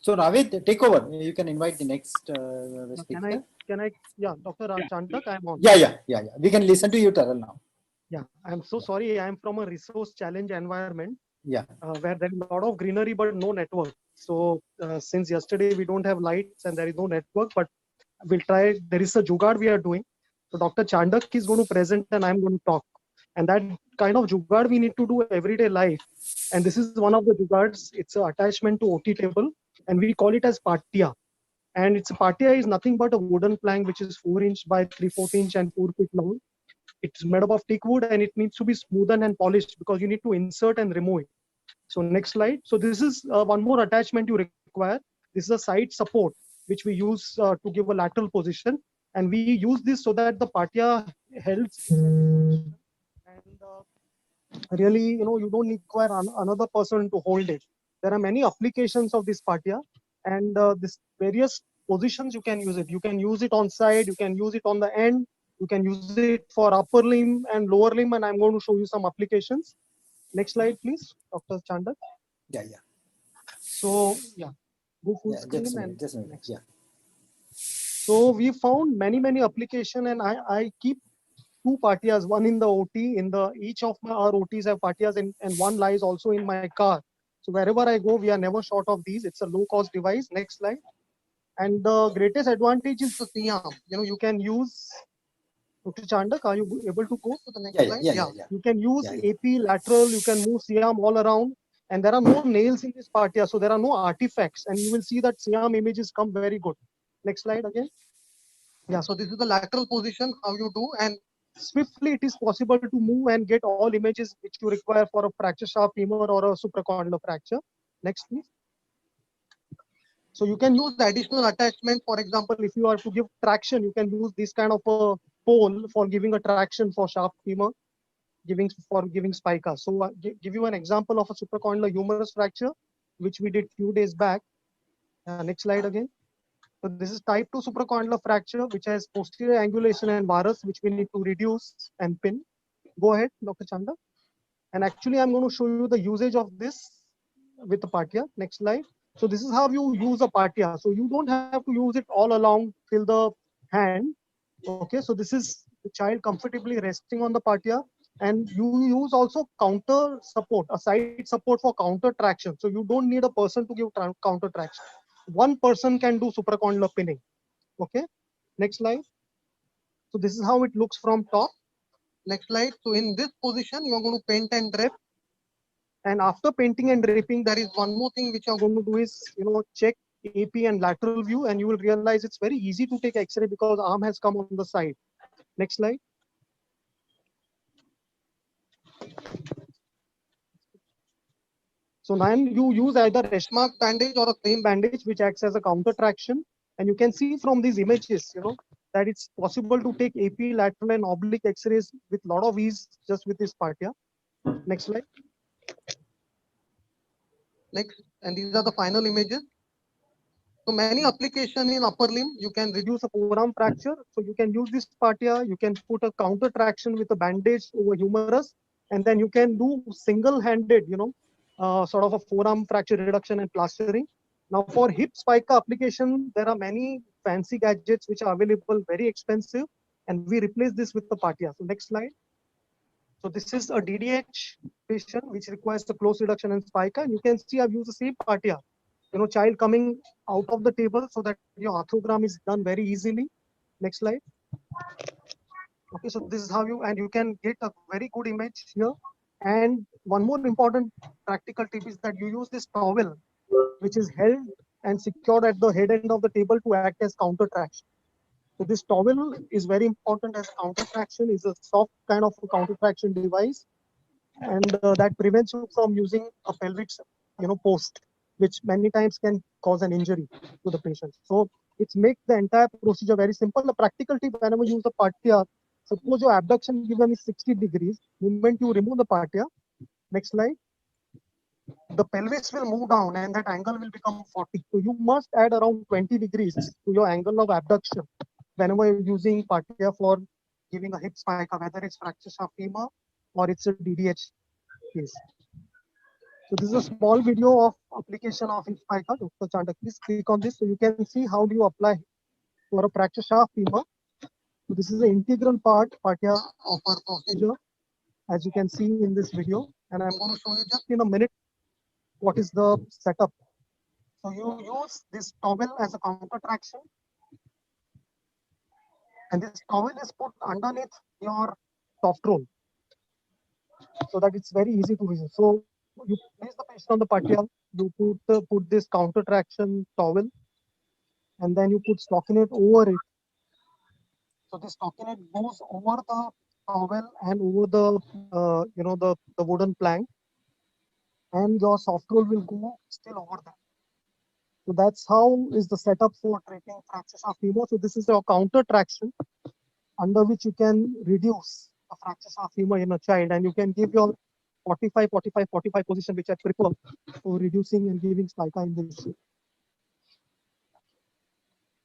So Navid, take over. You can invite the next speaker. Yeah, Dr. Chandak, I'm on. Yeah. We can listen to you, Taral, now. Yeah, I'm so sorry. I'm from a resource challenge environment. Yeah. Where there is a lot of greenery but no network. So since yesterday we don't have lights and there is no network, but we'll try. There is a jugaad we are doing. So Dr. Chandak is going to present and I'm going to talk. And that kind of jugaad we need to do everyday life. And this is one of the jugaads. It's an attachment to OT table, and we call it as Patiya. And it's Patiya is nothing but a wooden plank which is 4 inch by 3/4 inch and 4 feet long. It's made up of teak wood and it needs to be smoothened and polished because you need to insert and remove it. So next slide. So this is one more attachment you require. This is a side support which we use to give a lateral position, and we use this so that the Patiya helps. And really, you don't require another person to hold it. There are many applications of this Patiya, and this various positions you can use it. You can use it on side, you can use it on the end, you can use it for upper limb and lower limb, and I'm going to show you some applications. Next slide, please, Dr. Chandak. Yeah. So yeah, go full screen just a and minute. next. Yeah. So we found many application, and I keep two Patiyas, one in the OT. Each of our OTs have Patiyas, and one lies also in my car. So wherever I go, we are never short of these. It's a low cost device. Next slide. And the greatest advantage is the Siam. You can use. Dr. Chandak, are you able to go to the next slide? Yeah. You can use AP lateral, you can move Siam all around, and there are no nails in this Patiya, so there are no artifacts, and you will see that Siam images come very good. Next slide again. Yeah, so this is the lateral position, how you do, and swiftly it is possible to move and get all images which you require for a fracture shaft femur or a supracondylar fracture. Next, please. So you can use the additional attachment. For example, if you are to give traction, you can use this kind of a pole for giving a traction for shaft femur, giving spica. So give you an example of a supracondylar humerus fracture, which we did few days back. Next slide again. So this is type 2 supracondylar fracture, which has posterior angulation and varus, which we need to reduce and pin. Go ahead, Dr. Chanda. And actually, I'm going to show you the usage of this with the Patiya. Next slide. So this is how you use a Patiya. So you don't have to use it all along till the hand. Okay, so this is the child comfortably resting on the Patiya. And you use also counter support, a side support for counter traction. So you don't need a person to give counter traction. One person can do supracondylar pinning. Okay, next slide. So this is how it looks from top. Next slide. So in this position, you are going to paint and drape. And after painting and draping, there is one more thing which you are going to do is, check AP and lateral view, and you will realize it's very easy to take X-ray because arm has come on the side. Next slide. So now you use either rest mark bandage or a same bandage which acts as a counter traction. And you can see from these images, that it's possible to take AP, lateral and oblique X-rays with a lot of ease just with this Patiya. Next slide. Next, and these are the final images. So many application in upper limb, you can reduce a forearm fracture. So you can use this Patiya, you can put a counter traction with a bandage over humerus, and then you can do single-handed, sort of a forearm fracture reduction and plastering. Now for hip spica application, there are many fancy gadgets which are available, very expensive, and we replace this with the Patiya. So next slide. So this is a DDH patient which requires the close reduction and spica. And you can see I've used the same Patiya. Child coming out of the table so that your arthrogram is done very easily. Next slide. Okay, so this is how you can get a very good image here. And one more important practical tip is that you use this towel, which is held and secured at the head end of the table to act as counter traction. So this towel is very important as counter traction, is a soft kind of a counter traction device, and that prevents you from using a pelvic, post, which many times can cause an injury to the patient. So it makes the entire procedure very simple. The practical tip whenever you use the Patiya, suppose your abduction given is 60 degrees, moment you remove the Patiya, next slide, the pelvis will move down and that angle will become 40. So you must add around 20 degrees to your angle of abduction whenever you're using Patiya for giving a hip spica, whether it's fracture shaft femur or it's a DDH case. So this is a small video of application of Spica. Dr. Chandak, please click on this so you can see how do you apply for a fracture shaft femur. So this is the integral part, Patiya of our procedure, as you can see in this video. And I'm going to show you just in a minute what is the setup. So you use this towel as a counter traction, and this towel is put underneath your soft roll so that it's very easy to use. So you place the patient on the patiya, you put this counter traction towel, and then you put stockinette over it. So this stockinette goes over the towel and over the the wooden plank, and your soft roll will go still over there. So that's how is the setup for treating fracture shaft femur. So this is your counter traction under which you can reduce the fracture shaft femur in a child, and you can give your 45, 45, 45 position, which I prefer for reducing and giving spica in this shape.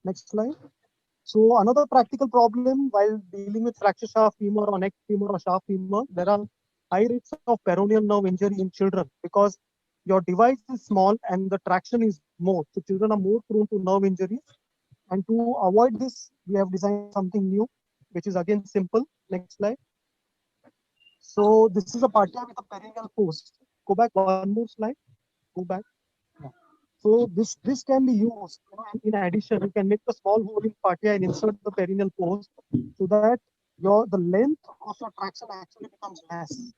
Next slide. So another practical problem while dealing with fracture shaft femur or neck femur or shaft femur, there are high rates of peroneal nerve injury in children because your device is small and the traction is more. So children are more prone to nerve injuries. And to avoid this, we have designed something new, which is again simple. Next slide. So this is a patiya with a perennial post. Go back one more slide. Go back. Yeah. So this can be used. And in addition, you can make a small hole in patiya and insert the perennial post so that the length of your traction actually becomes less.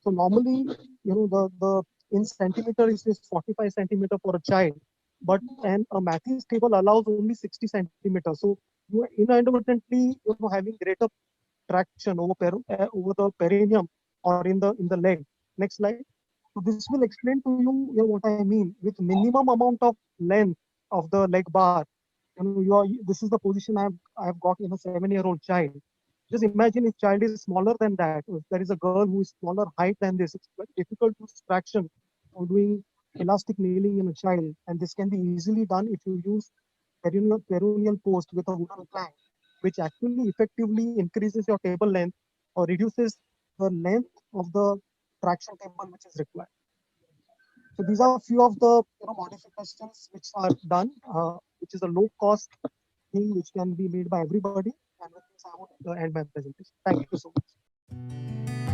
So normally, the in centimeter is 45 centimeter for a child, but a Matthews table allows only 60 centimeters. So you are inadvertently having greater traction over the perineum or in the leg. Next slide. So this will explain to you, what I mean with minimum amount of length of the leg bar. This is the position I've got in a 7-year-old child. Just imagine if child is smaller than that. If there is a girl who is smaller height than this, it's very difficult to use traction or doing elastic nailing in a child. And this can be easily done if you use peroneal post with a wooden plank, which actually effectively increases your table length or reduces the length of the traction table which is required. So these are a few of the modifications which are done, which is a low cost thing which can be made by everybody. And with this, I would end my presentation. Thank you so much.